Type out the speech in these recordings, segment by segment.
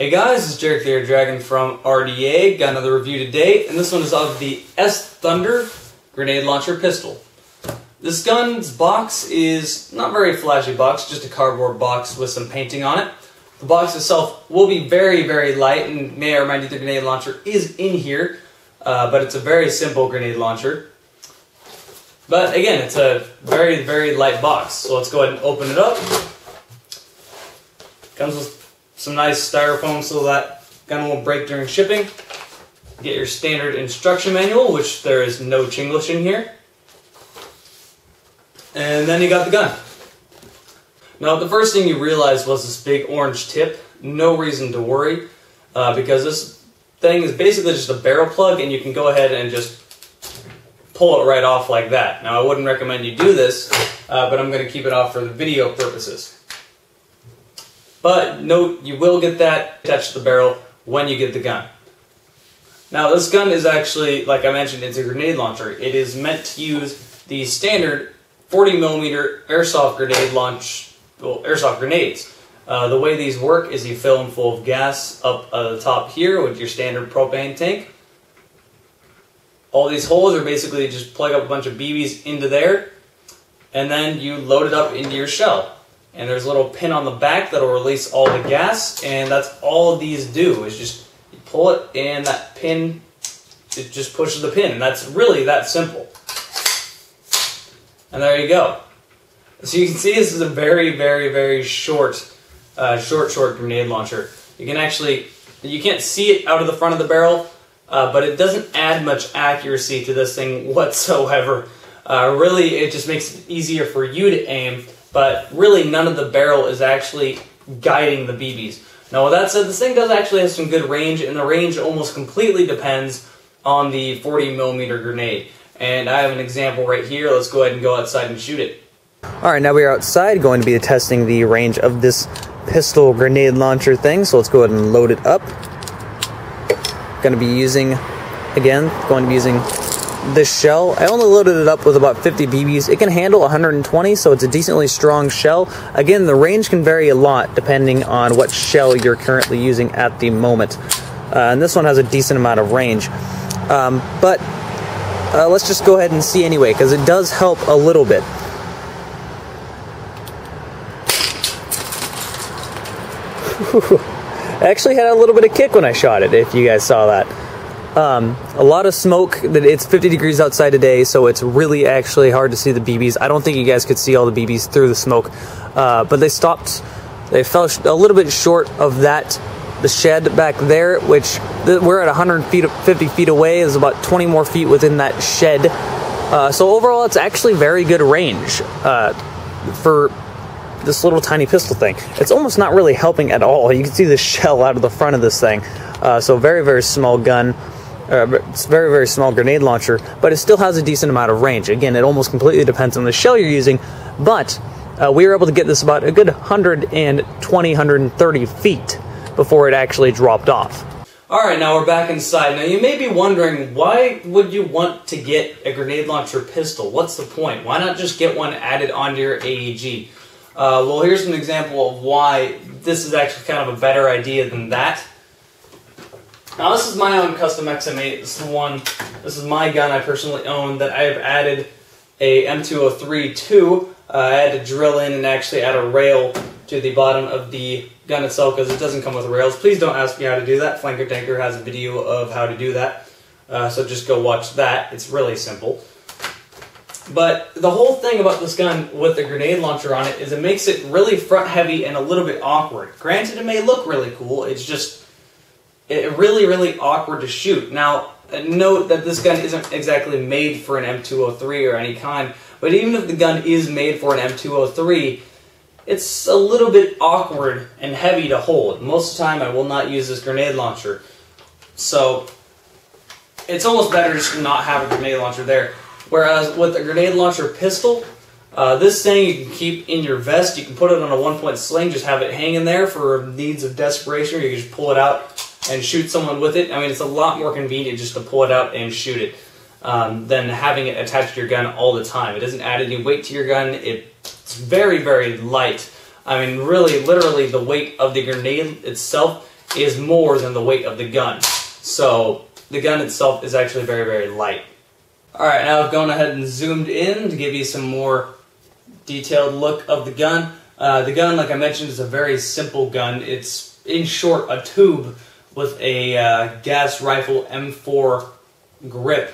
Hey guys, it's Jarek the Air Dragon from RDA. Got another review today, and this one is of the S-Thunder Grenade Launcher Pistol. This gun's box is not very flashy box, just a cardboard box with some painting on it. The box itself will be very, very light, and may I remind you the grenade launcher is in here, but it's a very simple grenade launcher. But again, it's a very, very light box, so let's go ahead and open it up. Comes with some nice styrofoam so that gun won't break during shipping. Get your standard instruction manual, which there is no Chinglish in here. And then you got the gun. Now the first thing you realized was this big orange tip. No reason to worry, because this thing is basically just a barrel plug and you can go ahead and just pull it right off like that. Now I wouldn't recommend you do this, but I'm going to keep it off for the video purposes. But note, you will get that attached to the barrel when you get the gun. Now this gun is actually, like I mentioned, it's a grenade launcher. It is meant to use the standard 40mm airsoft airsoft grenades. The way these work is you fill them full of gas up the top here with your standard propane tank. All these holes are basically just plug up a bunch of BBs into there, and then you load it up into your shell. And there's a little pin on the back that'll release all the gas, and that's all these do, is just you pull it and that pin, it just pushes the pin, and that's really that simple. And there you go. So you can see this is a very, very, very short grenade launcher. You can't see it out of the front of the barrel, but it doesn't add much accuracy to this thing whatsoever. Really, it just makes it easier for you to aim. But really, none of the barrel is actually guiding the BBs. Now, with that said, this thing does actually have some good range, and the range almost completely depends on the 40mm grenade. And I have an example right here. Let's go ahead and go outside and shoot it. Alright, now we are outside going to be testing the range of this pistol grenade launcher thing. So let's go ahead and load it up. Going to be using this shell. I only loaded it up with about 50 BBs. It can handle 120, so it's a decently strong shell. Again, the range can vary a lot depending on what shell you're currently using at the moment. And this one has a decent amount of range. But let's just go ahead and see anyway, because it does help a little bit. I actually had a little bit of kick when I shot it, if you guys saw that. A lot of smoke. It's 50 degrees outside today, so it's really actually hard to see the BBs. I don't think you guys could see all the BBs through the smoke, but they fell a little bit short of the shed back there, which we're at 150 feet away. There's about 20 more feet within that shed. So overall, it's actually very good range for this little tiny pistol thing. It's almost not really helping at all. You can see the shell out of the front of this thing. So very, very small gun. It's a very, very small grenade launcher, but it still has a decent amount of range. Again, it almost completely depends on the shell you're using, but we were able to get this about a good 120, 130 feet before it actually dropped off. Alright, now we're back inside. Now you may be wondering, why would you want to get a grenade launcher pistol? What's the point? Why not just get one added onto your AEG? Well, here's an example of why this is actually kind of a better idea than that. Now this is my own custom XM8. This is my gun I personally own that I have added a M203 to. I had to drill in and actually add a rail to the bottom of the gun itself because it doesn't come with rails. Please don't ask me how to do that. Flanker Tanker has a video of how to do that. So just go watch that. It's really simple. But the whole thing about this gun with the grenade launcher on it is it makes it really front heavy and a little bit awkward. Granted, it may look really cool. It's just really, really awkward to shoot. Now, note that this gun isn't exactly made for an M203 or any kind, but even if the gun is made for an M203, it's a little bit awkward and heavy to hold. Most of the time, I will not use this grenade launcher. So, it's almost better just to not have a grenade launcher there. Whereas with a grenade launcher pistol, this thing you can keep in your vest. You can put it on a one-point sling, just have it hanging there for needs of desperation, or you can just pull it out and shoot someone with it. I mean, it's a lot more convenient just to pull it out and shoot it than having it attached to your gun all the time. It doesn't add any weight to your gun. It's very, very light. I mean, really, literally, the weight of the grenade itself is more than the weight of the gun. So the gun itself is actually very, very light. Alright, now I've gone ahead and zoomed in to give you some more detailed look of the gun. The gun, like I mentioned, is a very simple gun. It's, in short, a tube with a gas rifle M4 grip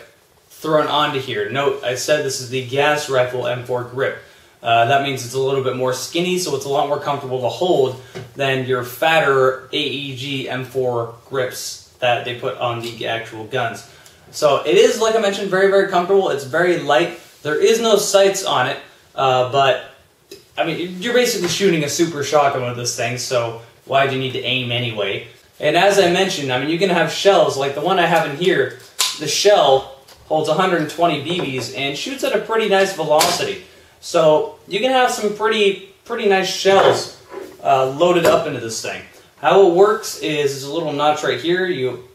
thrown onto here. Note, I said this is the gas rifle M4 grip. That means it's a little bit more skinny, so it's a lot more comfortable to hold than your fatter AEG M4 grips that they put on the actual guns. So it is, like I mentioned, very, very comfortable. It's very light. There is no sights on it, but I mean, you're basically shooting a super shotgun with this thing, so why do you need to aim anyway? And as I mentioned, I mean, you can have shells, like the one I have in here. The shell holds 120 BBs and shoots at a pretty nice velocity. So you can have some pretty nice shells loaded up into this thing. How it works is there's a little notch right here. You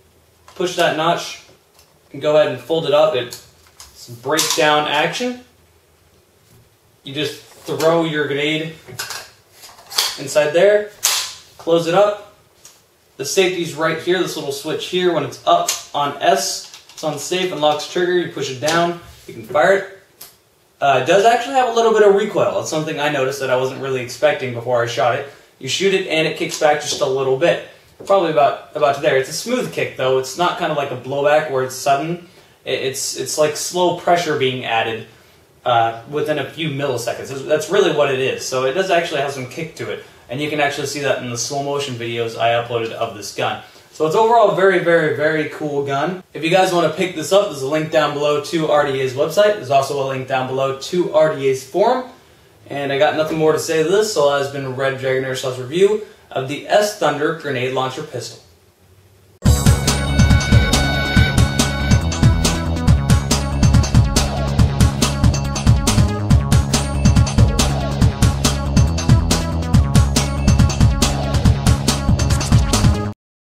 push that notch and go ahead and fold it up. It's breakdown action. You just throw your grenade inside there, close it up. The safety's right here, this little switch here. When it's up on S, it's on safe and locks trigger. You push it down, you can fire it. It does actually have a little bit of recoil. That's something I noticed that I wasn't really expecting before I shot it. You shoot it and it kicks back just a little bit. Probably about to there. It's a smooth kick though. It's not kind of like a blowback where it's sudden. It's like slow pressure being added within a few milliseconds. That's really what it is. So it does actually have some kick to it. And you can actually see that in the slow motion videos I uploaded of this gun. So it's overall a very, very, very cool gun. If you guys want to pick this up, there's a link down below to RDA's website. There's also a link down below to RDA's forum. And I got nothing more to say to this, so that has been Red Dragon Airsoft review of the S Thunder Grenade Launcher Pistol.